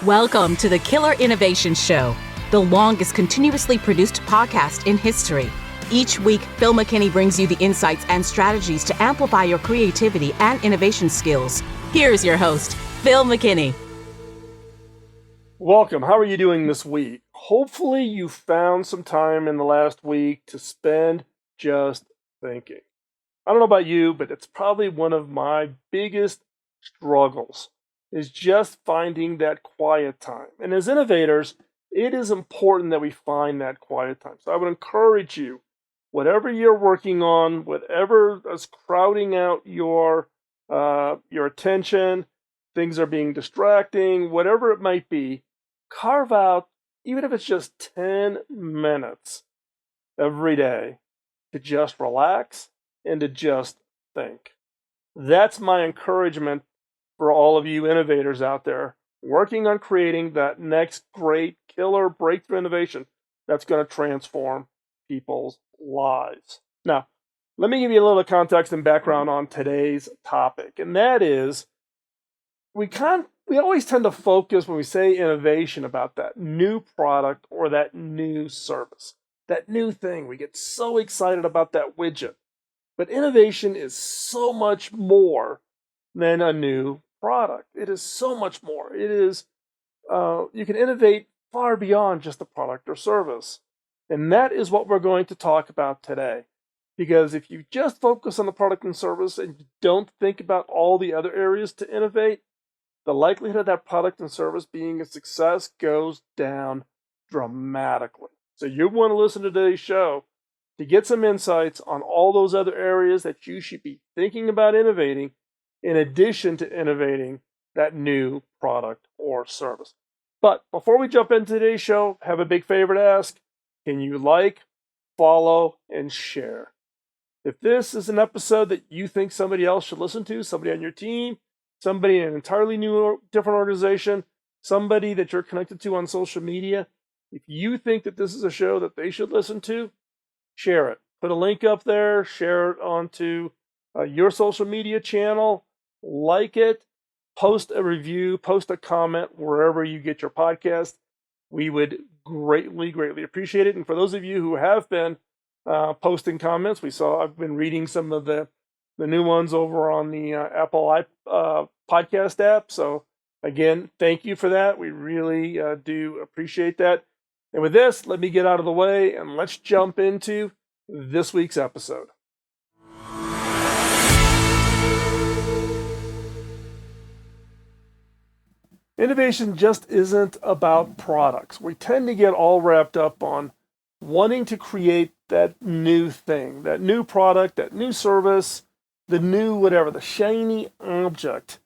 Welcome to the Killer Innovation Show, the longest continuously produced podcast in history. Each week, Phil McKinney brings you the insights and strategies to amplify your creativity and innovation skills. Here's your host, Phil McKinney. Welcome. How are you doing this week? Hopefully you found some time in the last week to spend just thinking. I don't know about you, but it's probably one of my biggest struggles is just finding that quiet time. And as innovators, it is important that we find that quiet time. So I would encourage you, whatever you're working on, whatever is crowding out your attention, things are being distracting, whatever it might be, carve out, even if it's just 10 minutes every day, to just relax and to just think. That's my encouragement for all of you innovators out there working on creating that next great killer breakthrough innovation that's going to transform people's lives. Now, let me give you a little context and background on today's topic, and that is we always tend to focus when we say innovation about that new product or that new service, that new thing. We get so excited about that widget. But innovation is so much more than a new product. It is so much more. It is, you can innovate far beyond just a product or service. And that is what we're going to talk about today. Because if you just focus on the product and service and you don't think about all the other areas to innovate, the likelihood of that product and service being a success goes down dramatically. So you want to listen to today's show to get some insights on all those other areas that you should be thinking about innovating in addition to innovating that new product or service. But before we jump into today's show, I have a big favor to ask. Can you like, follow, and share? If this is an episode that you think somebody else should listen to, somebody on your team, somebody in an entirely new, different organization, somebody that you're connected to on social media, if you think that this is a show that they should listen to, share it. Put a link up there, share it onto your social media channel, like it, post a review, post a comment wherever you get your podcast. We would greatly, greatly appreciate it. And for those of you who have been posting comments, I've been reading some of the new ones over on the Apple podcast app. So again, thank you for that. We really do appreciate that. And with this, let me get out of the way and let's jump into this week's episode. Innovation just isn't about products. We tend to get all wrapped up on wanting to create that new thing, that new product, that new service, the new whatever, the shiny object.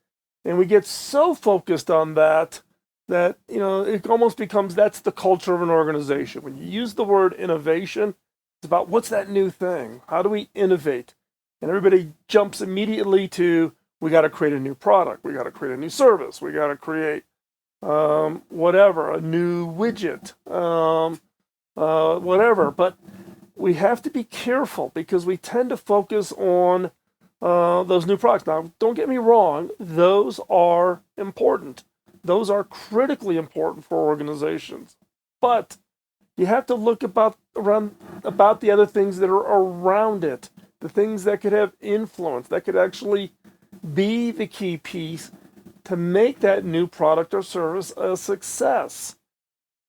And we get so focused on that it almost becomes that's the culture of an organization. When you use the word innovation, it's about what's that new thing? How do we innovate? And everybody jumps immediately to we got to create a new product. We got to create a new service. We got to create a new widget, whatever. But we have to be careful because we tend to focus on those new products. Now, don't get me wrong. Those are important. Those are critically important for organizations. But you have to look about the other things that are around it, the things that could have influence, that could actually be the key piece to make that new product or service a success.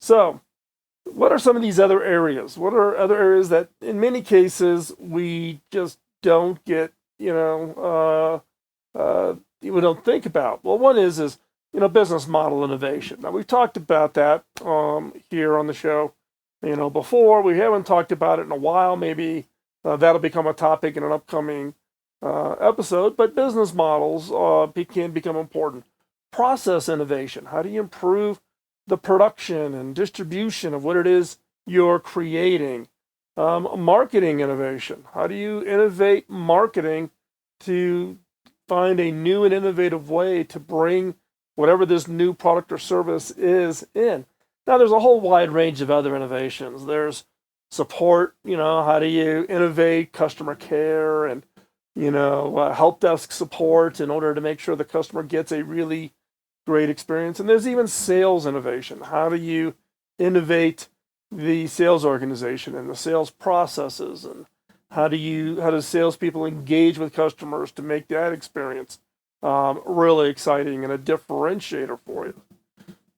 So, what are some of these other areas? What are other areas that, in many cases, we just don't get, we don't think about? Well, one is business model innovation. Now, we've talked about that here on the show, before. We haven't talked about it in a while. Maybe that'll become a topic in an upcoming episode, but business models can become important. Process innovation. How do you improve the production and distribution of what it is you're creating? Marketing innovation. How do you innovate marketing to find a new and innovative way to bring whatever this new product or service is in? Now, there's a whole wide range of other innovations. There's support. How do you innovate customer care and help desk support in order to make sure the customer gets a really great experience. And there's even sales innovation. How do you innovate the sales organization and the sales processes, and how do salespeople engage with customers to make that experience really exciting and a differentiator for you?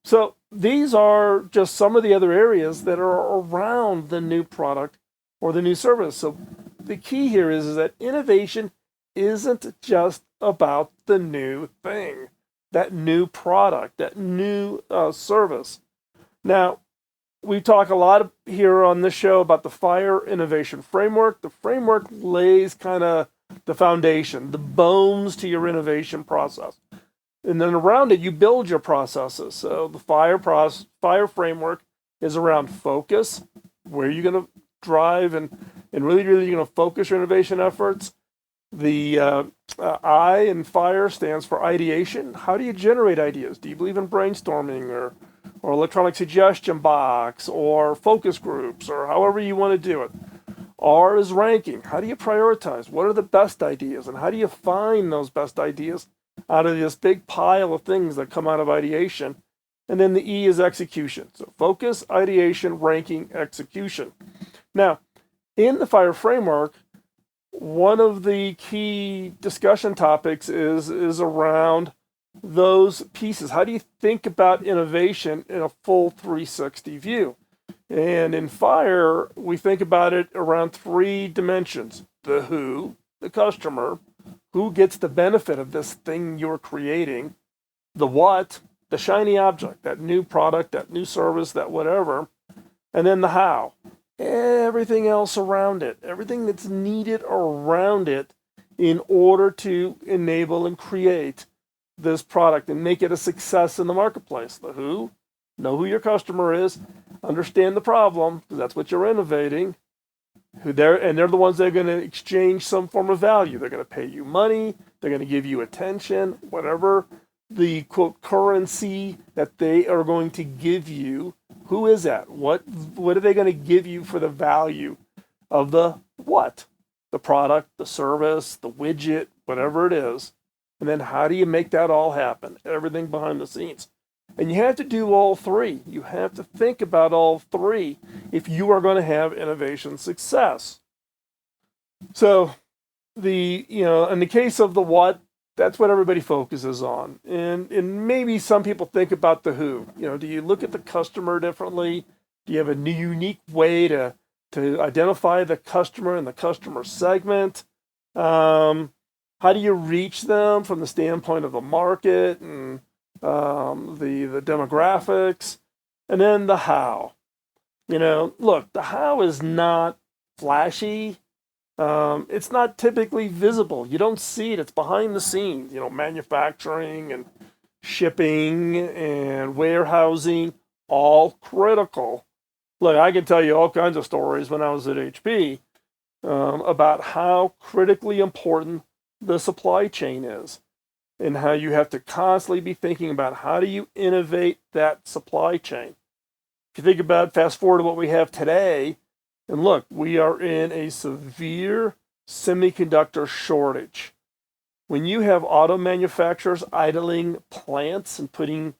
So these are just some of the other areas that are around the new product or the new service. So the key here is that innovation isn't just about the new thing, that new product, that new service. Now, we talk a lot here on this show about the FIRE innovation framework. The framework lays kind of the foundation, the bones to your innovation process. And then around it, you build your processes. So the FIRE framework is around focus. Where are you going to drive and really you're going to focus your innovation efforts? The I in FIRE stands for ideation. How do you generate ideas? Do you believe in brainstorming or electronic suggestion box or focus groups or however you want to do it? R is ranking. How do you prioritize? What are the best ideas? And how do you find those best ideas out of this big pile of things that come out of ideation? And then the E is execution. So focus, ideation, ranking, execution. Now, in the FIRE framework, one of the key discussion topics is around those pieces. How do you think about innovation in a full 360 view? And in FIRE, we think about it around three dimensions: the who, the customer, who gets the benefit of this thing you're creating; the what, the shiny object, that new product, that new service, that whatever; and then the how, everything else around it, everything that's needed around it in order to enable and create this product and make it a success in the marketplace. The who, know who your customer is, understand the problem, because that's what you're innovating. They're the ones that are going to exchange some form of value. They're going to pay you money. They're going to give you attention, whatever the quote currency that they are going to give you. Who is that? What are they going to give you for the value of the what? The product, the service, the widget, whatever it is. And then how do you make that all happen? Everything behind the scenes. And you have to do all three. You have to think about all three if you are going to have innovation success. So in the case of the what, that's what everybody focuses on. And maybe some people think about the who. Do you look at the customer differently? Do you have a new, unique way to identify the customer and the customer segment? How do you reach them from the standpoint of the market and the demographics? And then the how. Look, the how is not flashy. It's not typically visible. You don't see it. It's behind the scenes. Manufacturing and shipping and warehousing, all critical. Look, I can tell you all kinds of stories when I was at HP about how critically important the supply chain is, and how you have to constantly be thinking about how do you innovate that supply chain. If you think about, fast forward to what we have today, and look, we are in a severe semiconductor shortage. When you have auto manufacturers idling plants and putting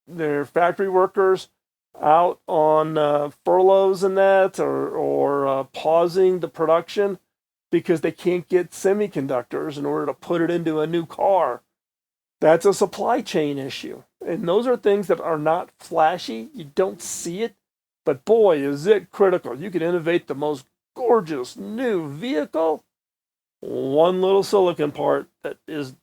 their factory workers out on furloughs and that, or pausing the production because they can't get semiconductors in order to put it into a new car, that's a supply chain issue. And those are things that are not flashy. You don't see it, but boy, is it critical. You can innovate the most gorgeous new vehicle. One little silicon part that is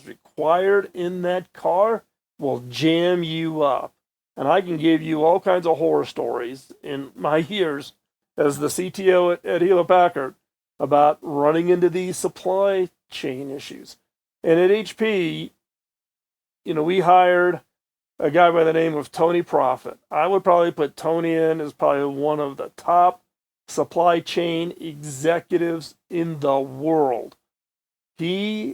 required in that car will jam you up. And I can give you all kinds of horror stories in my years as the CTO at Hewlett Packard about running into these supply chain issues. And at HP, we hired a guy by the name of Tony Profit. I would probably put Tony in as probably one of the top supply chain executives in the world. He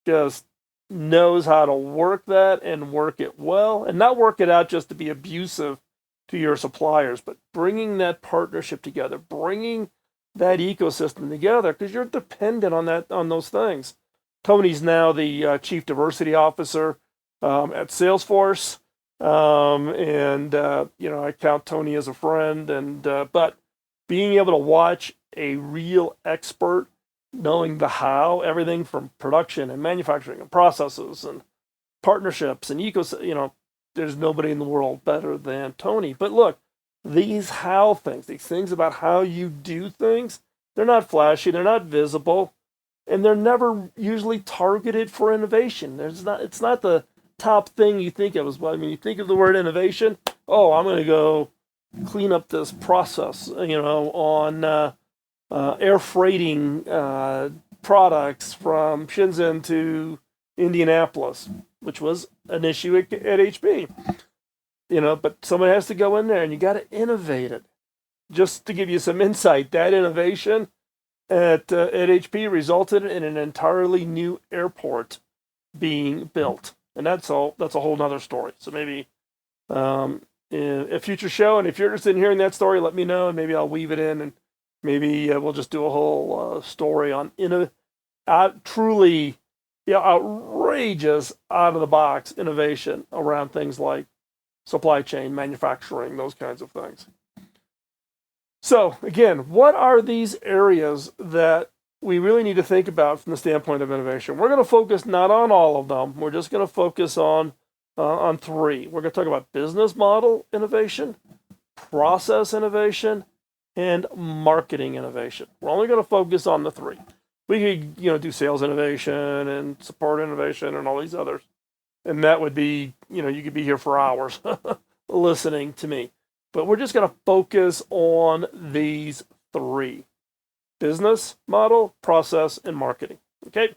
just knows how to work that and work it well, and not work it out just to be abusive to your suppliers, but bringing that partnership together, bringing that ecosystem together, because you're dependent on those things. Tony's now the Chief Diversity Officer at Salesforce. I count Tony as a friend. But being able to watch a real expert knowing the how, everything from production and manufacturing and processes and partnerships and there's nobody in the world better than Tony. But look, these how things, these things about how you do things, they're not flashy, they're not visible, and they're never usually targeted for innovation. It's not the top thing you think of as well. I mean, you think of the word innovation, oh, I'm going to go clean up this process, on air freighting products from Shenzhen to Indianapolis, which was an issue at HP. But someone has to go in there and you got to innovate it. Just to give you some insight, that innovation at HP resulted in an entirely new airport being built. And that's a whole nother story. So maybe in a future show, and if you're interested in hearing that story, let me know, and maybe I'll weave it in, and maybe we'll just do a whole story on truly outrageous, out-of-the-box innovation around things like supply chain, manufacturing, those kinds of things. So, again, what are these areas that we really need to think about from the standpoint of innovation? We're going to focus not on all of them. We're just going to focus on three. We're going to talk about business model innovation, process innovation, and marketing innovation. We're only going to focus on the three. We could, do sales innovation and support innovation and all these others. And that would be, you could be here for hours listening to me. But we're just going to focus on these three: business model, process, and marketing. Okay?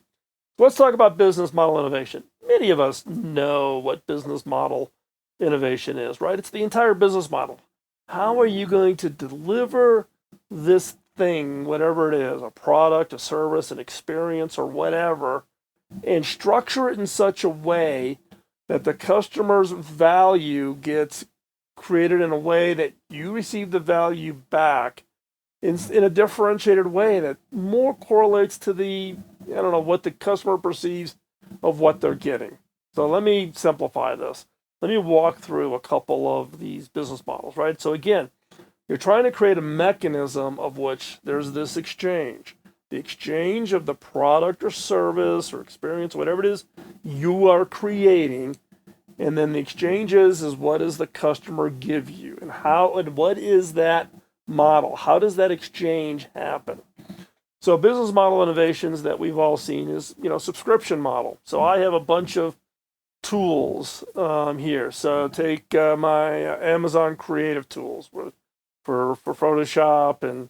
Let's talk about business model innovation. Many of us know what business model innovation is, right? It's the entire business model. How are you going to deliver this thing, whatever it is, a product, a service, an experience, or whatever, and structure it in such a way that the customer's value gets created in a way that you receive the value back in a differentiated way that more correlates to what the customer perceives of what they're getting. So let me simplify this. Let me walk through a couple of these business models, right? So again, you're trying to create a mechanism of which there's this exchange. The exchange of the product or service or experience, whatever it is you are creating, and then the exchange is what does the customer give you, and what is that model? How does that exchange happen? So business model innovations that we've all seen is, subscription model. So I have a bunch of tools here. So take my Amazon creative tools for Photoshop and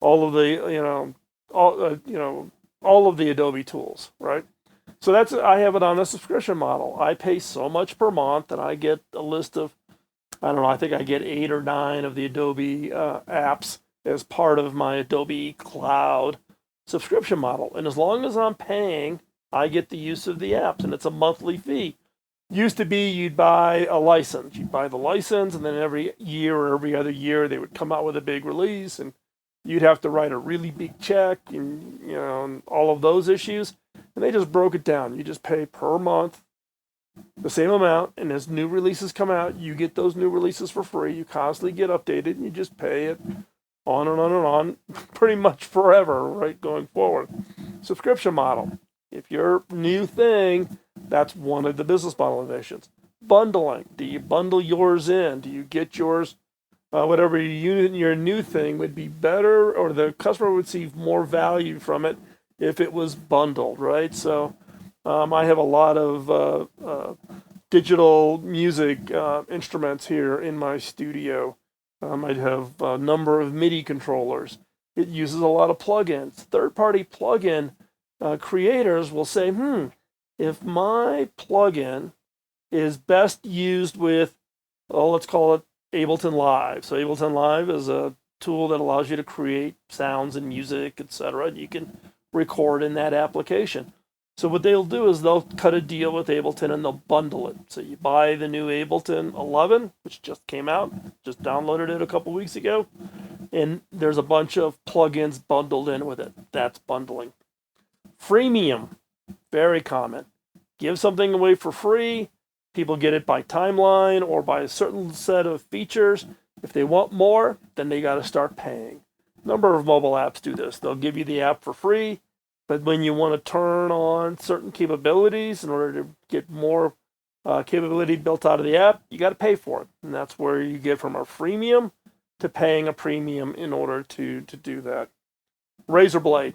all of the, all of the Adobe tools, right? So I have it on a subscription model. I pay so much per month, and I get a list of, I think I get 8 or 9 of the Adobe apps as part of my Adobe Cloud subscription model. And as long as I'm paying, I get the use of the apps, and it's a monthly fee. Used to be you'd buy a license. You'd buy the license, and then every year or every other year they would come out with a big release, and you'd have to write a really big check, and and all of those issues. And they just broke it down. You just pay per month the same amount, and as new releases come out, you get those new releases for free. You constantly get updated, and you just pay it on and on and on, pretty much forever, right, going forward. Subscription model. If your new thing, that's one of the business model innovations. Bundling. Do you bundle yours in? Do you get yours, whatever your new thing would be better, or the customer would see more value from it if it was bundled, right? So I have a lot of digital music instruments here in my studio. I have a number of MIDI controllers. It uses a lot of plugins. Third-party plugin creators will say, if my plugin is best used with, let's call it Ableton Live. So Ableton Live is a tool that allows you to create sounds and music, etc. And you can record in that application. So what they'll do is they'll cut a deal with Ableton and they'll bundle it. So you buy the new Ableton 11, which just came out, just downloaded it a couple weeks ago, and there's a bunch of plugins bundled in with it. That's bundling. Freemium. Very common. Give something away for free. People get it by timeline or by a certain set of features. If they want more, then they got to start paying. A number of mobile apps do this. They'll give you the app for free, but when you want to turn on certain capabilities in order to get more capability built out of the app, you got to pay for it. And that's where you get from a freemium to paying a premium in order to do that. Razor blade.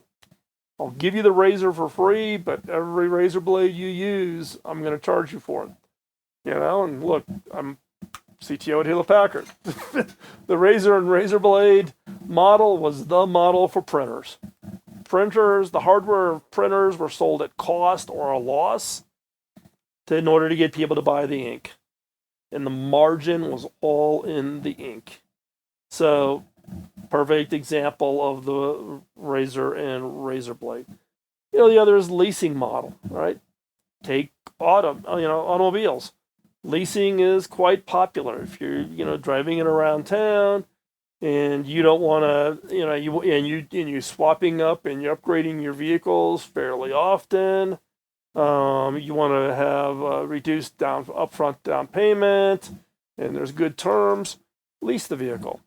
I'll give you the razor for free, but every razor blade you use, I'm going to charge you for it. And look, I'm CTO at Hewlett Packard. The razor and razor blade model was the model for printers. The hardware of printers were sold at cost or a loss in order to get people to buy the ink. And the margin was all in the ink. So, perfect example of the razor and razor blade. The other is leasing model, right? Take automobiles. Leasing is quite popular. If you're, driving it around town and you don't want to, you swapping up and you're upgrading your vehicles fairly often. You want to have reduced upfront down payment, and there's good terms. Lease the vehicle.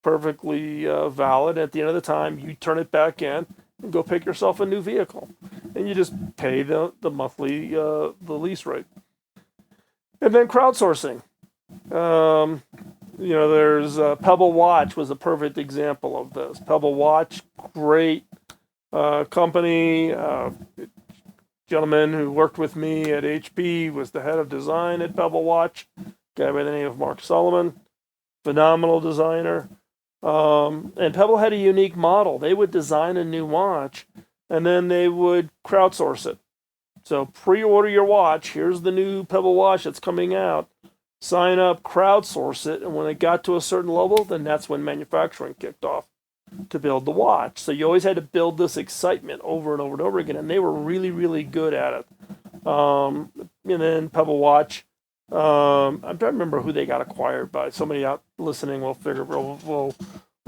Perfectly valid. At the end of the time, you turn it back in and go pick yourself a new vehicle, and you just pay the monthly the lease rate. And then crowdsourcing. There's Pebble Watch was a perfect example of this. Pebble Watch, great company. Gentleman who worked with me at HP was the head of design at Pebble Watch, guy by the name of Mark Solomon, phenomenal designer. And Pebble had a unique model. They would design a new watch, and then they would crowdsource it. So pre-order your watch. Here's the new Pebble watch that's coming out. Sign up, crowdsource it, and when it got to a certain level, then that's when manufacturing kicked off to build the watch. So you always had to build this excitement over and over and over again, and they were really, really good at it. And then Pebble Watch, I'm trying to remember who they got acquired by. Somebody out listening will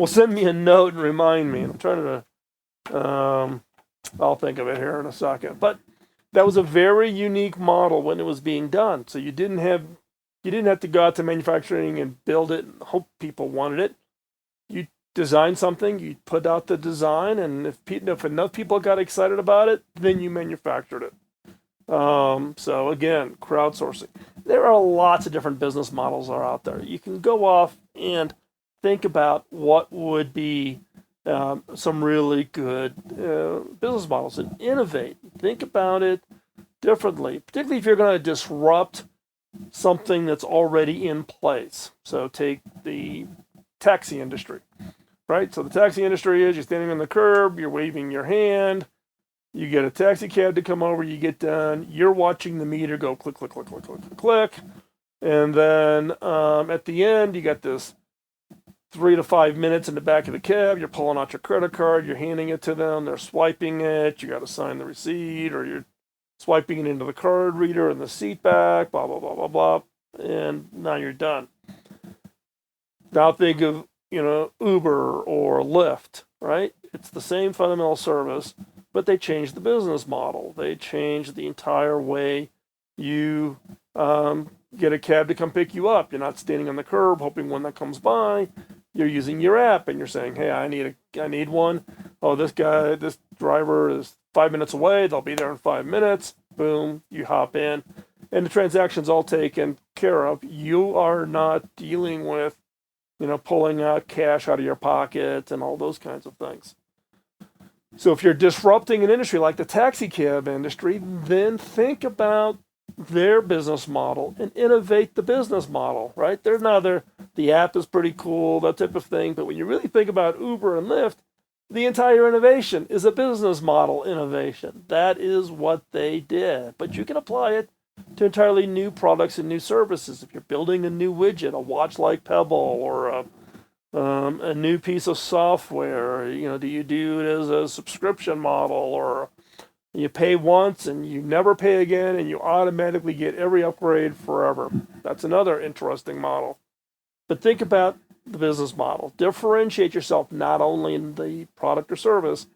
send me a note and remind me. I'm trying to, I'll think of it here in a second. But that was a very unique model when it was being done. So you didn't have to go out to manufacturing and build it and hope people wanted it. You design something, you put out the design, and if enough people got excited about it, then you manufactured it. So again, crowdsourcing. There are lots of different business models are out there. You can go off and think about what would be some really good business models and innovate. Think about it differently, particularly if you're going to disrupt something that's already in place. So take the taxi industry, right? So the taxi industry is you're standing on the curb, you're waving your hand, you get a taxi cab to come over, you get done, you're watching the meter go click, click, click, click, click, click, click. And then at the end, you got this 3 to 5 minutes in the back of the cab, you're pulling out your credit card, you're handing it to them, they're swiping it, you got to sign the receipt, or you're swiping it into the card reader and the seat back, blah, blah, blah, blah, blah, and now you're done. Now think of, Uber or Lyft, right? It's the same fundamental service, but they changed the business model. They changed the entire way you get a cab to come pick you up. You're not standing on the curb hoping one that comes by. You're using your app and you're saying, hey, I need one. Oh, this driver is 5 minutes away. They'll be there in 5 minutes. Boom, you hop in. And the transaction's all taken care of. You are not dealing with, pulling out cash out of your pocket and all those kinds of things. So if you're disrupting an industry like the taxi cab industry, then think about their business model and innovate the business model, right? The app is pretty cool, that type of thing. But when you really think about Uber and Lyft, the entire innovation is a business model innovation. That is what they did. But you can apply it to entirely new products and new services. If you're building a new widget, a watch like Pebble, or a new piece of software, do you do it as a subscription model, or you pay once and you never pay again and you automatically get every upgrade forever? That's another interesting model. But think about the business model. Differentiate yourself not only in the product or service,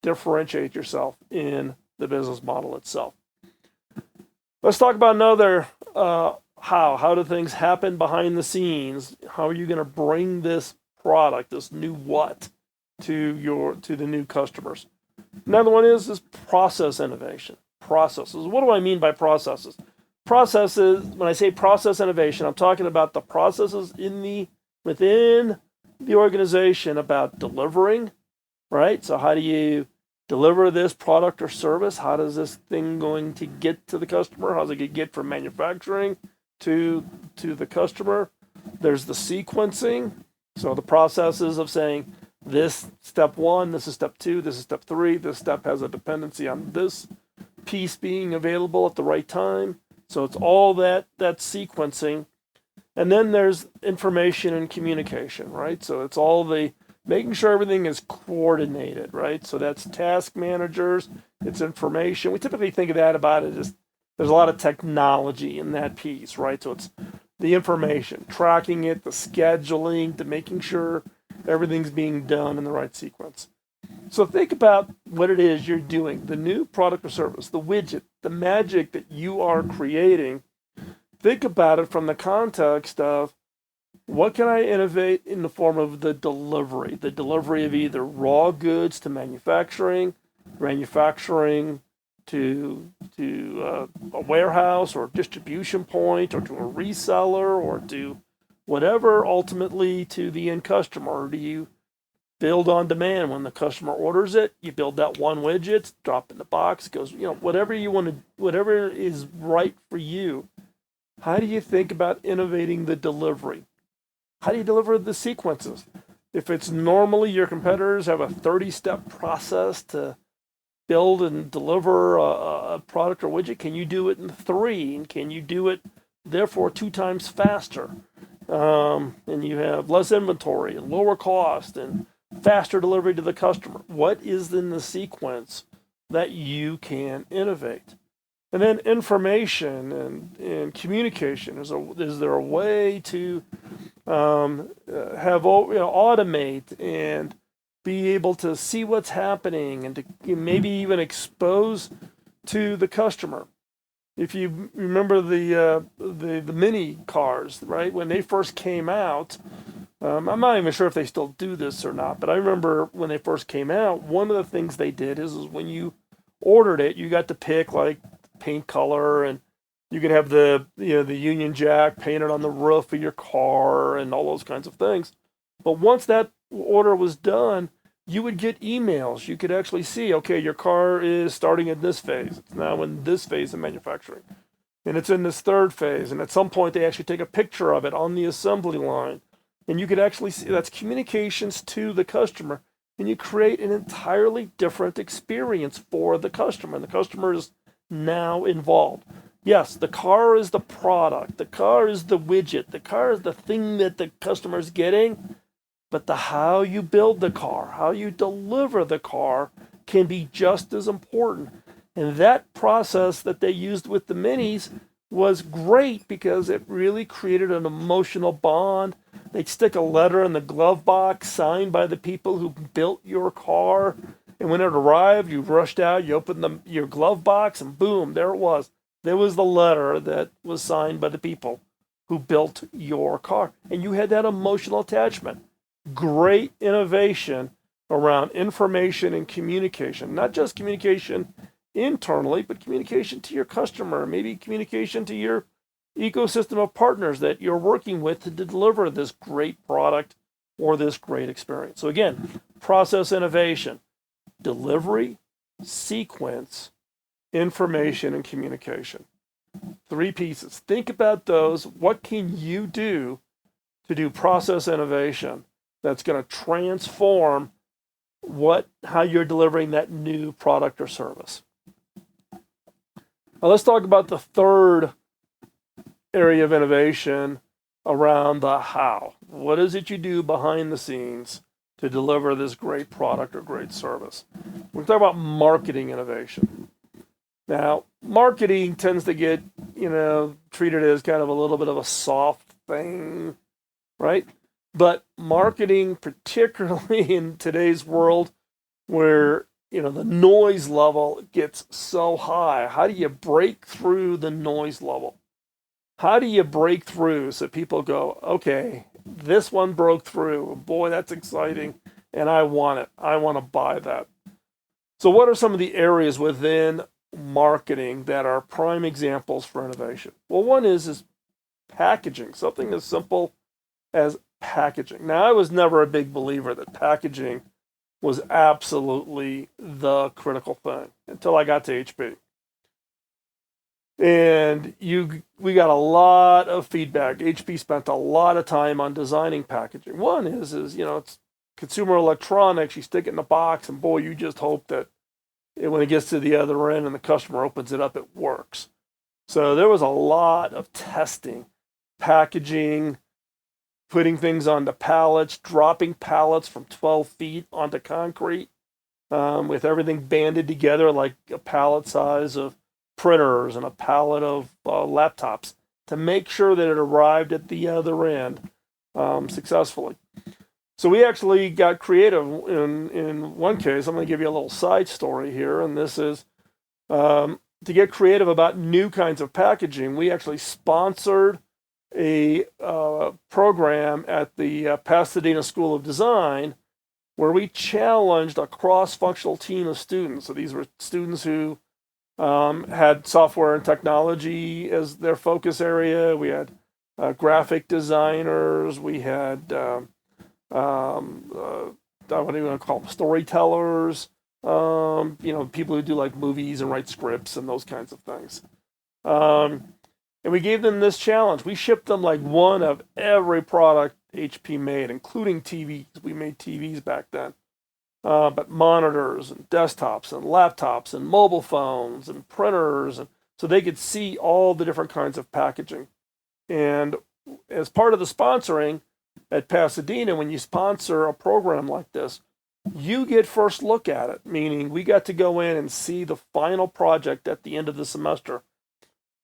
differentiate yourself in the business model itself. Let's talk about another how do things happen behind the scenes? How are you going to bring this product, this new what, to the new customers? Another one is process innovation. Processes. What do I mean by processes? Processes, when I say process innovation, I'm talking about the processes within the organization about delivering, right? So how do you deliver this product or service? How does this thing going to get to the customer? How does it get from manufacturing to the customer? There's the sequencing. So the processes of saying this step 1, this is step 2, this is step 3, this step has a dependency on this piece being available at the right time. So it's all that sequencing. And then there's information and communication, right? So it's all the making sure everything is coordinated, right? So that's task managers, it's information. We typically think of that about it as there's a lot of technology in that piece, right? So it's the information, tracking it, the scheduling, the making sure everything's being done in the right sequence. So think about what it is you're doing, the new product or service, the widget, the magic that you are creating. Think about it from the context of what can I innovate in the form of the delivery of either raw goods to manufacturing to a warehouse or distribution point or to a reseller or to whatever, ultimately to the end customer. Or do you build on demand? When the customer orders it, you build that one widget, drop in the box, goes, whatever you want to, whatever is right for you. How do you think about innovating the delivery? How do you deliver the sequences? If it's normally your competitors have a 30-step process to build and deliver a product or widget, can you do it in 3? And can you do it, therefore, 2 times faster? And you have less inventory and lower cost and faster delivery to the customer. What is in the sequence that you can innovate? And then information and communication. Is there a way to automate and be able to see what's happening and to maybe even expose to the customer? If you remember the mini cars, right? When they first came out, I'm not even sure if they still do this or not, but I remember when they first came out, one of the things they did is when you ordered it, you got to pick like paint color, and you could have the Union Jack painted on the roof of your car and all those kinds of things. But once that order was done, you would get emails. You could actually see, okay, your car is starting in this phase. It's now in this phase of manufacturing. And it's in this third phase. And at some point, they actually take a picture of it on the assembly line. And you could actually see that's communications to the customer. And you create an entirely different experience for the customer. And the customer is now involved. Yes, the car is the product. The car is the widget. The car is the thing that the customer is getting. But the how you build the car, how you deliver the car can be just as important. And that process that they used with the minis was great because it really created an emotional bond. They'd stick a letter in the glove box signed by the people who built your car. And when it arrived, you rushed out, you opened your glove box, and boom, there it was. There was the letter that was signed by the people who built your car. And you had that emotional attachment. Great innovation around information and communication. Not just communication internally, but communication to your customer, maybe communication to your ecosystem of partners that you're working with to deliver this great product or this great experience. So again, process innovation, delivery, sequence, information, and communication. 3 pieces. Think about those. What can you do to do process innovation that's going to transform how you're delivering that new product or service? Now let's talk about the third area of innovation around the how. What is it you do behind the scenes to deliver this great product or great service? We're talking about marketing innovation. Now, marketing tends to get, treated as kind of a little bit of a soft thing, right? But marketing, particularly in today's world where the noise level gets so high. How do you break through the noise level? How do you break through so people go, okay, this one broke through. Boy, that's exciting, and I want it. I want to buy that. So what are some of the areas within marketing that are prime examples for innovation? Well, one is packaging, something as simple as packaging. Now, I was never a big believer that packaging was absolutely the critical thing until I got to HP. And we got a lot of feedback. HP spent a lot of time on designing packaging. One is it's consumer electronics. You stick it in a box, and boy, you just hope that when it gets to the other end and the customer opens it up, it works. So there was a lot of testing, packaging, putting things onto pallets, dropping pallets from 12 feet onto concrete, with everything banded together like a pallet size of printers and a pallet of laptops to make sure that it arrived at the other end successfully. So we actually got creative in one case. I'm going to give you a little side story here, and this is to get creative about new kinds of packaging. We actually sponsored a program at the Pasadena School of Design where we challenged a cross-functional team of students. So these were students who had software and technology as their focus area. We had graphic designers. We had what do you want to call them? Storytellers. People who do like movies and write scripts and those kinds of things. And we gave them this challenge. We shipped them like one of every product HP made, including TVs. We made TVs back then. But monitors and desktops and laptops and mobile phones and printers, and so they could see all the different kinds of packaging. And as part of the sponsoring at Pasadena, when you sponsor a program like this, you get first look at it, meaning we got to go in and see the final project at the end of the semester.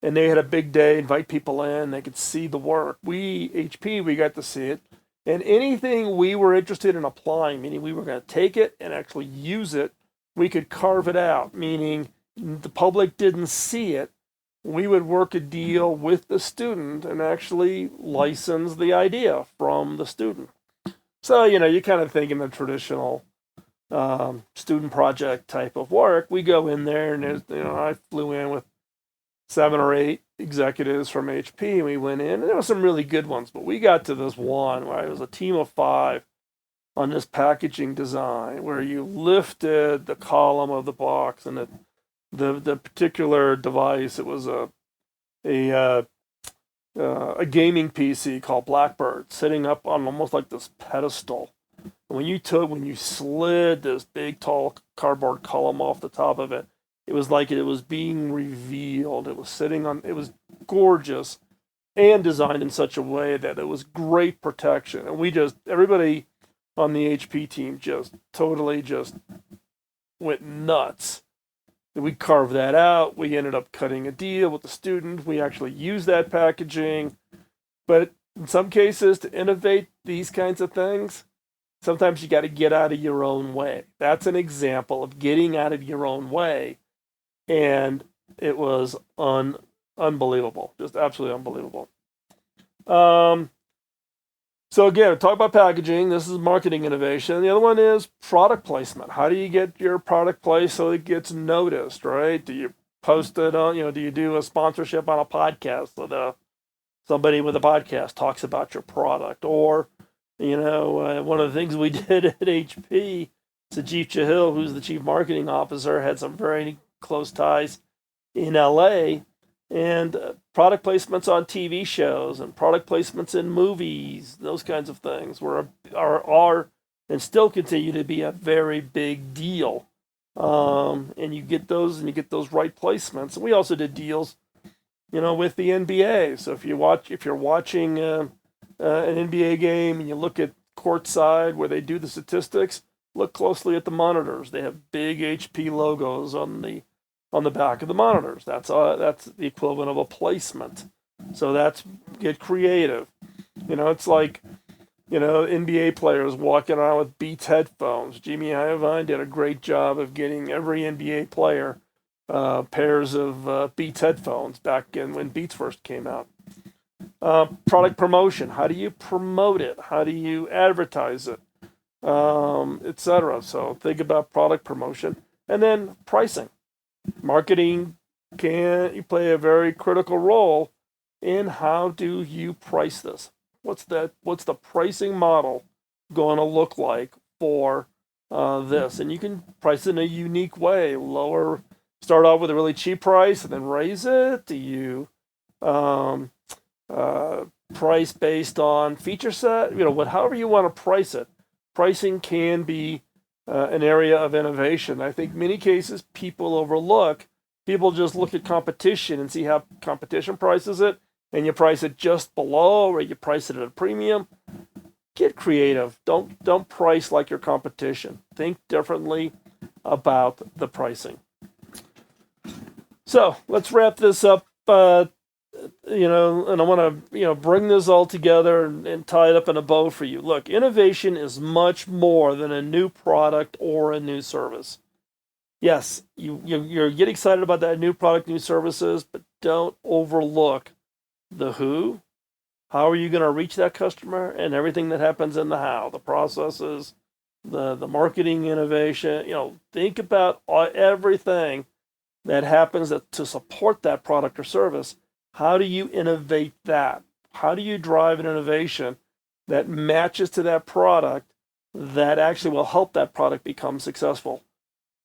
And they had a big day, invite people in, they could see the work. HP, we got to see it. And anything we were interested in applying, meaning we were going to take it and actually use it, we could carve it out, meaning the public didn't see it. We would work a deal with the student and actually license the idea from the student. So, you kind of think in the traditional student project type of work. We go in there and I flew in with 7 or 8 executives from HP, and we went in, and there were some really good ones, but we got to this one where it was a team of 5 on this packaging design where you lifted the column of the box, and the particular device, it was a gaming PC called Blackbird sitting up on almost like this pedestal. And when you slid this big tall cardboard column off the top of it, it was like it was being revealed. It was gorgeous and designed in such a way that it was great protection. And everybody on the HP team just totally went nuts. We carved that out. We ended up cutting a deal with the student. We actually used that packaging. But in some cases, to innovate these kinds of things, sometimes you got to get out of your own way. That's an example of getting out of your own way. And it was unbelievable, just absolutely unbelievable. So again, talk about packaging. This is marketing innovation. The other one is product placement. How do you get your product placed so it gets noticed, right? Do you post it on, do you do a sponsorship on a podcast so that somebody with a podcast talks about your product? Or, one of the things we did at HP, Sajid Chahil, who's the chief marketing officer, had some very close ties in LA, and product placements on TV shows and product placements in movies, those kinds of things are and still continue to be a very big deal. And you get those right placements. And we also did deals, with the NBA. So if you're watching an NBA game and you look at courtside where they do the statistics, look closely at the monitors. They have big HP logos on the back of the monitors. That's the equivalent of a placement. So get creative. It's like NBA players walking around with Beats headphones. Jimmy Iovine did a great job of getting every NBA player pairs of Beats headphones back when Beats first came out. Product promotion. How do you promote it? How do you advertise it? Etc. So think about product promotion. And then pricing. Marketing can play a very critical role in how do you price this. What's the pricing model going to look like for this? And you can price it in a unique way. Start off with a really cheap price and then raise it. Do you um, price based on feature set? However you want to price it. Pricing can be an area of innovation. I think many cases people overlook. People just look at competition and see how competition prices it, and you price it just below, or you price it at a premium. Get creative. Don't price like your competition. Think differently about the pricing. So let's wrap this up. And I want to, bring this all together and tie it up in a bow for you. Look, innovation is much more than a new product or a new service. Yes, you get excited about that new product, new services, but don't overlook the who. How are you going to reach that customer, and everything that happens in the how, the processes, the marketing innovation. Think about everything that happens to support that product or service. How do you innovate that? How do you drive an innovation that matches to that product that actually will help that product become successful?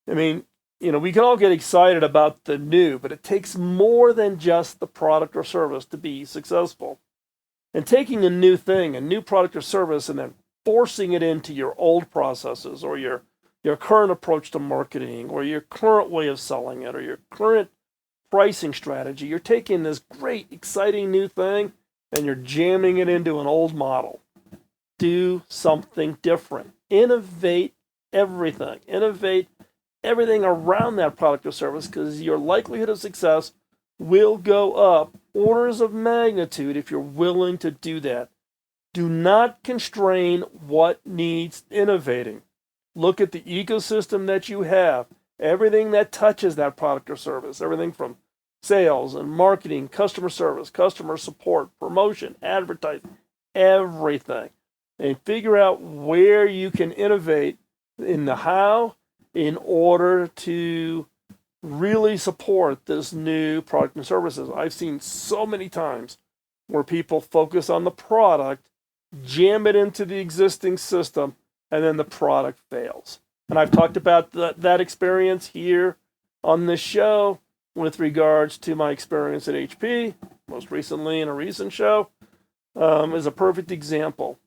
I mean, we can all get excited about the new, but it takes more than just the product or service to be successful. And taking a new thing, a new product or service, and then forcing it into your old processes or your current approach to marketing or your current way of selling it or your current pricing strategy. You're taking this great, exciting new thing and you're jamming it into an old model. Do something different. Innovate everything. Innovate everything around that product or service, because your likelihood of success will go up orders of magnitude if you're willing to do that. Do not constrain what needs innovating. Look at the ecosystem that you have. Everything that touches that product or service, everything from sales and marketing, customer service, customer support, promotion, advertising, everything. And figure out where you can innovate in the how in order to really support this new product and services. I've seen so many times where people focus on the product, jam it into the existing system, and then the product fails. And I've talked about that experience here on this show with regards to my experience at HP, most recently in a recent show, is a perfect example.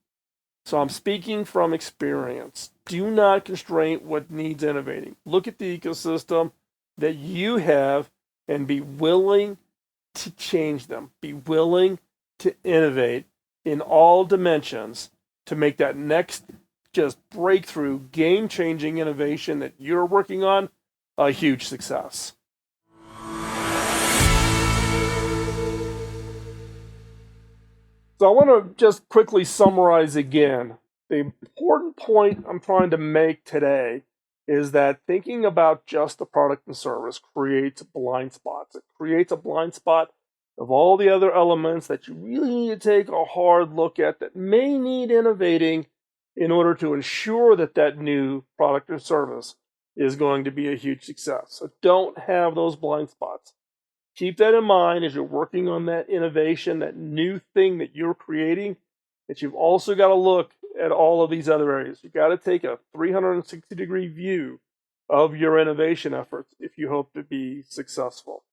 So I'm speaking from experience. Do not constrain what needs innovating. Look at the ecosystem that you have and be willing to change them. Be willing to innovate in all dimensions to make that next just breakthrough, game-changing innovation that you're working on a huge success. So I want to just quickly summarize again. The important point I'm trying to make today is that thinking about just the product and service creates blind spots. It creates a blind spot of all the other elements that you really need to take a hard look at that may need innovating in order to ensure that that new product or service is going to be a huge success. So don't have those blind spots. Keep that in mind as you're working on that innovation, that new thing that you're creating, that you've also got to look at all of these other areas. You've got to take a 360-degree view of your innovation efforts if you hope to be successful.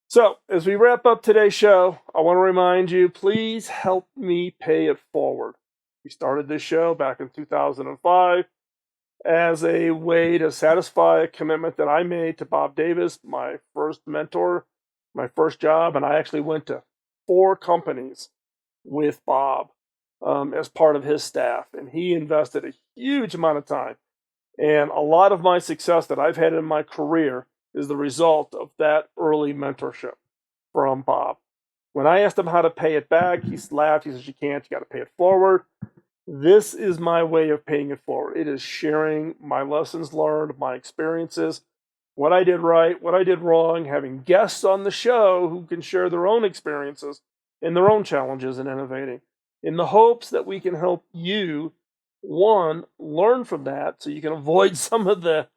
So, as we wrap up today's show, I want to remind you, please help me pay it forward. We started this show back in 2005 as a way to satisfy a commitment that I made to Bob Davis, my first mentor, my first job, and I actually went to 4 companies with Bob as part of his staff, and he invested a huge amount of time. And a lot of my success that I've had in my career is the result of that early mentorship from Bob. When I asked him how to pay it back, he laughed. He says, "You can't. You got to pay it forward." This is my way of paying it forward. It is sharing my lessons learned, my experiences, what I did right, what I did wrong, having guests on the show who can share their own experiences and their own challenges in innovating, in the hopes that we can help you, one, learn from that so you can avoid some of the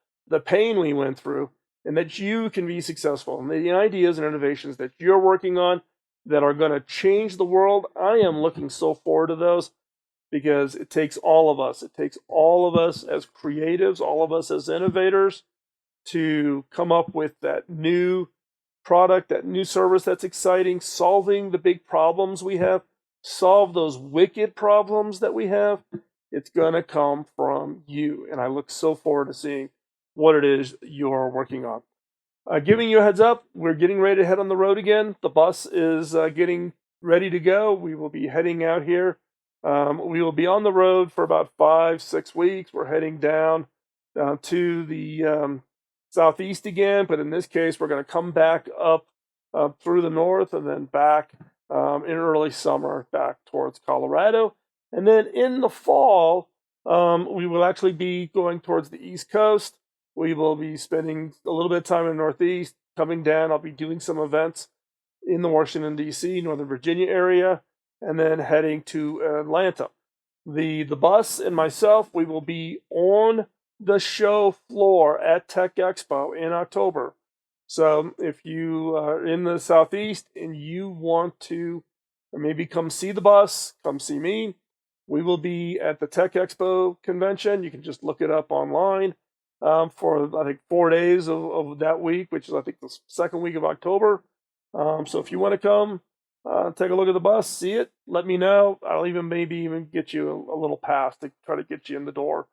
pain we went through, and that you can be successful. And the ideas and innovations that you're working on that are going to change the world, I am looking so forward to those, because it takes all of us. It takes all of us as creatives, all of us as innovators, to come up with that new product, that new service that's exciting, solving the big problems we have, solve those wicked problems that we have. It's going to come from you. And I look so forward to seeing what it is you're working on. Giving you a heads up, we're getting ready to head on the road again. The bus is getting ready to go. We will be heading out here. We will be on the road for about 5-6 weeks. We're heading down to the southeast again, but in this case, we're going to come back up through the north and then back in early summer back towards Colorado. And then in the fall, we will actually be going towards the East Coast. We will be spending a little bit of time in the Northeast, coming down. I'll be doing some events in the Washington, D.C., Northern Virginia area, and then heading to Atlanta. The bus and myself, we will be on the show floor at Tech Expo in October. So if you are in the Southeast and you want to maybe come see the bus, come see me, we will be at the Tech Expo convention. You can just look it up online for, I think, 4 days of that week, which is, I think, the second week of October. So if you want to come, take a look at the bus, see it, let me know. I'll maybe even get you a little pass to try to get you in the door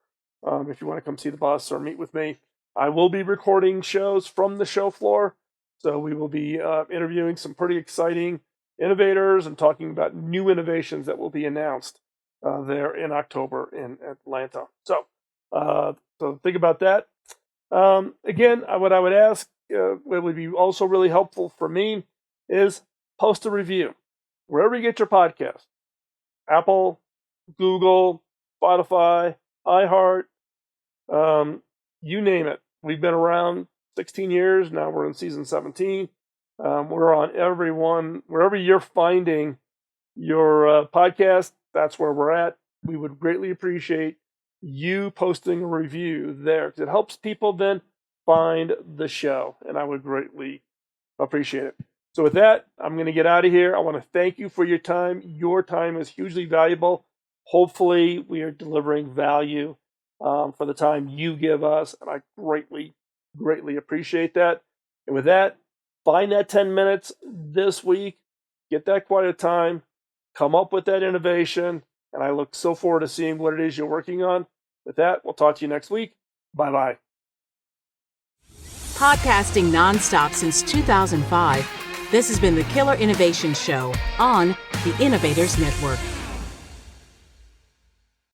if you want to come see the bus or meet with me. I will be recording shows from the show floor, so we will be interviewing some pretty exciting innovators and talking about new innovations that will be announced there in October in Atlanta. So think about that. Again, what I would ask, what would be also really helpful for me, is post a review wherever you get your podcast. Apple, Google, Spotify, iHeart, you name it. We've been around 16 years. Now we're in season 17. We're on everyone. Wherever you're finding your podcast, that's where we're at. We would greatly appreciate you posting a review there, because it helps people then find the show, and I would greatly appreciate it. So with that, I'm going to get out of here. I want to thank you for your time. Your time is hugely valuable. Hopefully, we are delivering value for the time you give us, and I greatly, greatly appreciate that. And with that, find that 10 minutes this week, get that quiet time, come up with that innovation, and I look so forward to seeing what it is you're working on. With that, we'll talk to you next week. Bye-bye. Podcasting nonstop since 2005, this has been the Killer Innovation Show on the Innovators Network.